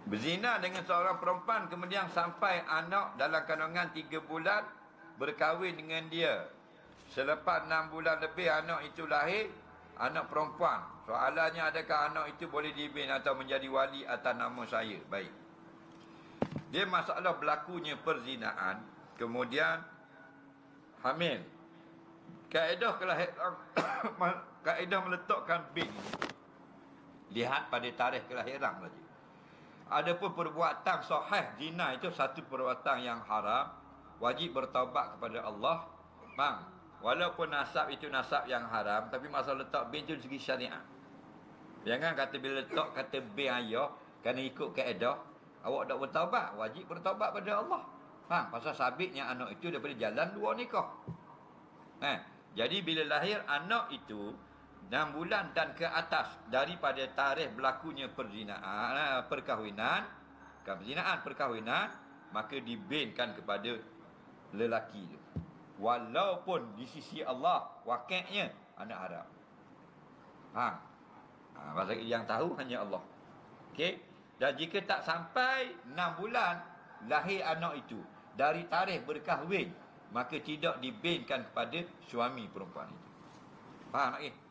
Berzina dengan seorang perempuan kemudian sampai anak dalam kandungan 3 bulan, berkahwin dengan dia. Selepas 6 bulan lebih anak itu lahir, anak perempuan. Soalannya, adakah anak itu boleh dibin atau menjadi wali atas nama saya? Baik. Dia masalah berlakunya perzinaan, kemudian hamil. Kaedah kelahiran kaedah meletakkan bin lihat pada tarikh kelahiran saja. Adapun perbuatan sahih zina itu satu perbuatan yang haram, wajib bertaubat kepada Allah. Bang, walaupun nasab itu nasab yang haram, tapi masalah letak bin itu dari segi syariat. Jangan kata bila letak kata bin ayah, kerana ikut kaedah, awak tak bertaubat, wajib bertaubat pada Allah. Faham? Pasal sabitnya anak itu daripada jalan 2 nikah. Jadi bila lahir anak itu 6 bulan dan ke atas daripada tarikh berlakunya perkahwinan, maka dibinkan kepada lelaki itu. Walaupun di sisi Allah wakilnya anak haram. Faham? Pasal yang tahu hanya Allah. Okey? Dan jika tak sampai 6 bulan lahir anak itu dari tarikh berkahwin, maka tidak dibinkan kepada suami perempuan itu. Faham tak?